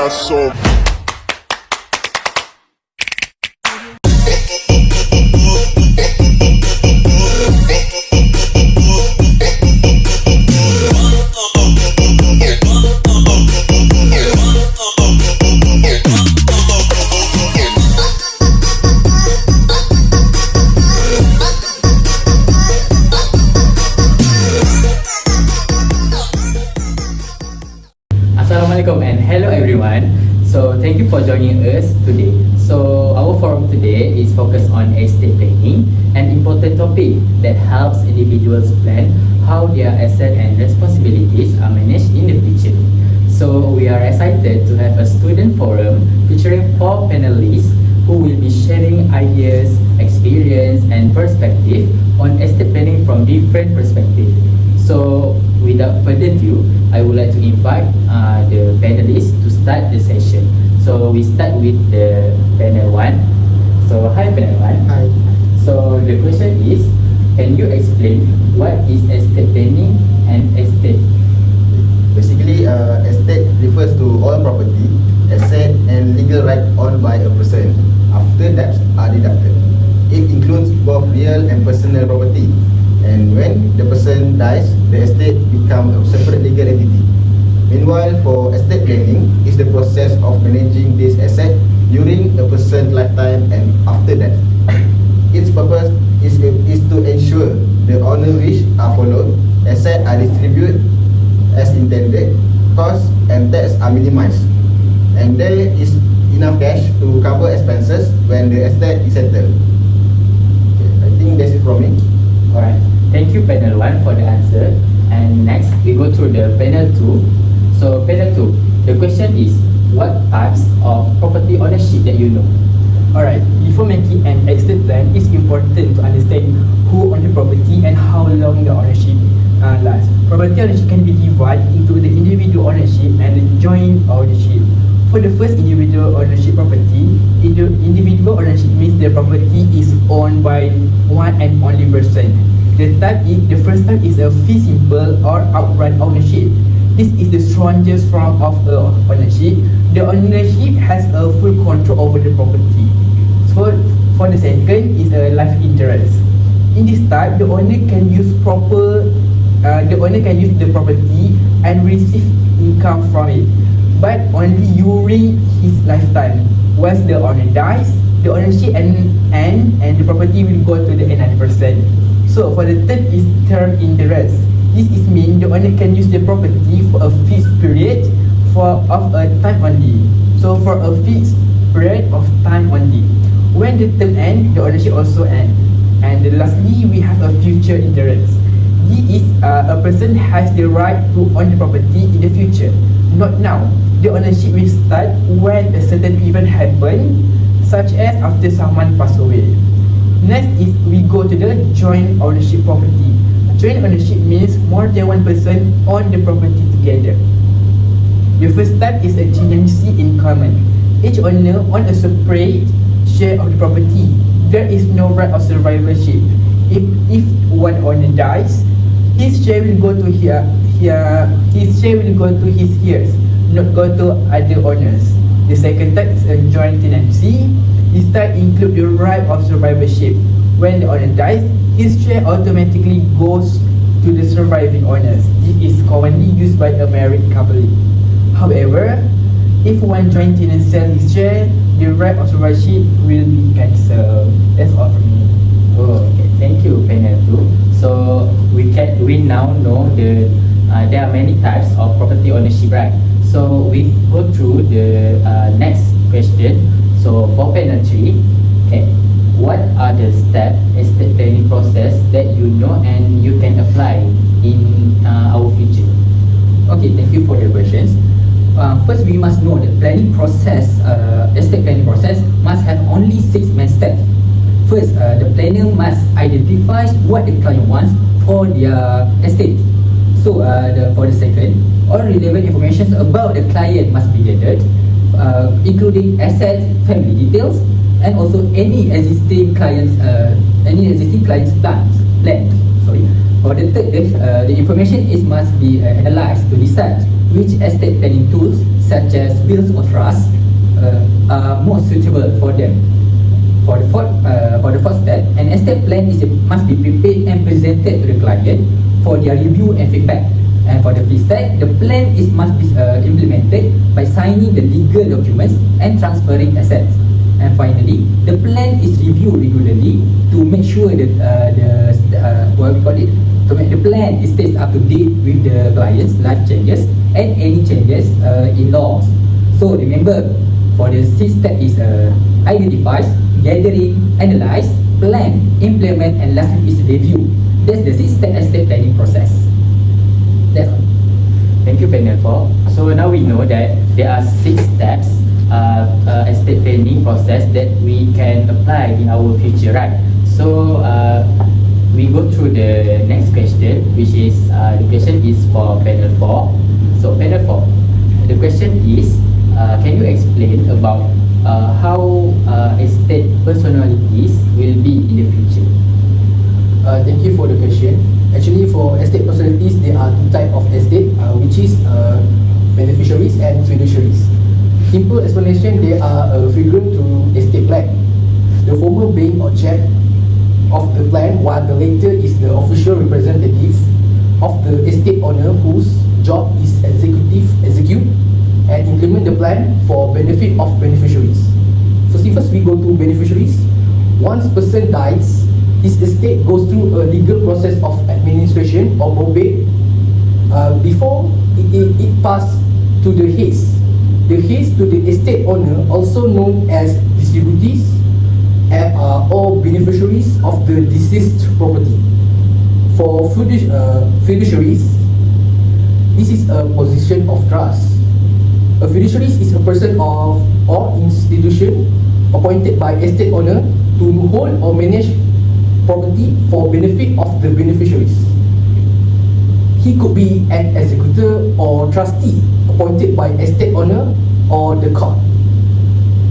That's so. Assalamualaikum and hello everyone. So thank you for joining us today. So our forum today is focused on estate planning, an important topic that helps individuals plan how their assets and responsibilities are managed in the future. So we are excited to have a student forum featuring 4 panelists who will be sharing ideas, experience and perspective on estate planning from different perspectives. So without further ado, I would like to invite the panelists to start the session. So we start with the panel 1. So hi panel 1. Hi. So the question is, can you explain what is estate planning and estate? Basically, estate refers to all property, asset and legal right owned by a person after debts are deducted. It includes both real and personal property. And when the person dies, the estate becomes a separate legal entity. Meanwhile, for estate planning is the process of managing this asset during a person's lifetime and after death. Its purpose is to ensure the owner wish are followed, assets are distributed as intended, costs and tax are minimized, and there is enough cash to cover expenses when the estate is settled. Okay, I think that's it from me. Alright, thank you panel 1 for the answer. And next we go to the panel 2. So panel 2, the question is, what types of property ownership that you know? Alright, before making an estate plan, it's important to understand who owns the property and how long the ownership lasts. Property ownership can be divided into the individual ownership and the joint ownership. For the first individual ownership property, individual ownership means the property is owned by one and only person. The first type is a fee simple or outright ownership. This is the strongest form of ownership. The ownership has a full control over the property. For the second is a life interest. In this type, the owner can use the property and receive income from it, but only during his lifetime. Once the owner dies, the ownership and the property will go to the another person. So for the third is term interest. This is mean the owner can use the property for a fixed period of a time only. So for a fixed period of time only. When the term ends, the ownership also ends. And lastly, we have a future interest. This is a person has the right to own the property in the future, not now. The ownership will start when a certain event happen, such as after someone pass away. Next is we go to the joint ownership property. Joint ownership means more than one person own the property together. The first type is a tenancy in common. Each owner owns a separate share of the property. There is no right of survivorship. If one owner dies, his share will go to his heirs, not go to other owners. The second type is a joint tenancy. This type includes the right of survivorship. When the owner dies, his share automatically goes to the surviving owners. This is commonly used by a married couple. However, if one joint tenant sells his share, the right of survivorship will be cancelled. That's all from me. Oh, okay. Thank you, panel 2. So we now know there are many types of property ownership, right? So we go through the next question. So for panel 3, okay, what are the steps estate planning process that you know and you can apply in our future? Okay, thank you for your questions. First, we must know that planning process, estate planning process must have only 6 main steps. First, the planner must identify what the client wants for their estate. So, for the second, all relevant information about the client must be gathered, including assets, family details, and also any existing clients plans. For the third, the information must be analyzed to decide which estate planning tools, such as wills or trust, are more suitable for them. For the fourth step, an estate plan must be prepared and presented to the client for their review and feedback. And for the fifth step, the plan must be implemented by signing the legal documents and transferring assets. And finally, the plan is reviewed regularly to make sure that to make the plan stays up to date with the client's life changes and any changes in laws. So remember, for the sixth step is identify, gathering, analyze, plan, implement, and lastly is review. That's the six-step estate planning process. That's all. Thank you, panel 4. So now we know that there are 6 steps estate planning process that we can apply in our future, right? So we go through the next question, which is the question is for panel 4. So panel 4, the question is, can you explain about how estate personalities will be in the future? Thank you for the question. Actually, for estate personalities, there are 2 types of estate, which is beneficiaries and fiduciaries. Simple explanation, they are a figure to estate plan. The former being object of the plan, while the latter is the official representative of the estate owner whose job is execute and implement the plan for benefit of beneficiaries. First we go to beneficiaries. Once person dies, his estate goes through a legal process of administration or probate before it pass to the heirs. The heirs to the estate owner, also known as distributees or beneficiaries of the deceased property. For fiduciaries, this is a position of trust. A fiduciary is a person of or institution appointed by estate owner to hold or manage property for benefit of the beneficiaries. He could be an executor or trustee appointed by estate owner or the court.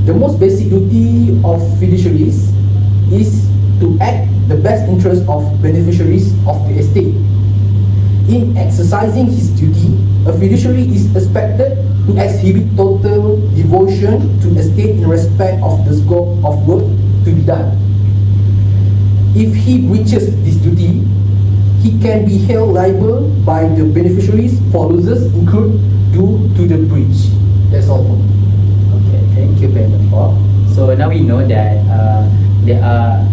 The most basic duty of fiduciaries is to act the best interest of beneficiaries of the estate. In exercising his duty, a fiduciary is expected to exhibit total devotion to the estate in respect of the scope of work to be done. If he breaches this duty, he can be held liable by the beneficiaries for losses incurred due to the breach. That's all. Okay, thank you, panel 4. So now we know that there are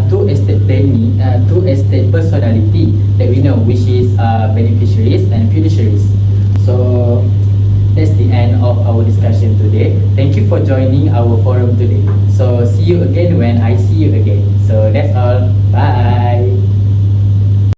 2 estate planning, 2 estate personality that we know, which is beneficiaries and fiduciaries. So that's the end of our discussion today. Thank you for joining our forum today. So see you again when I see you again. So that's all. Bye.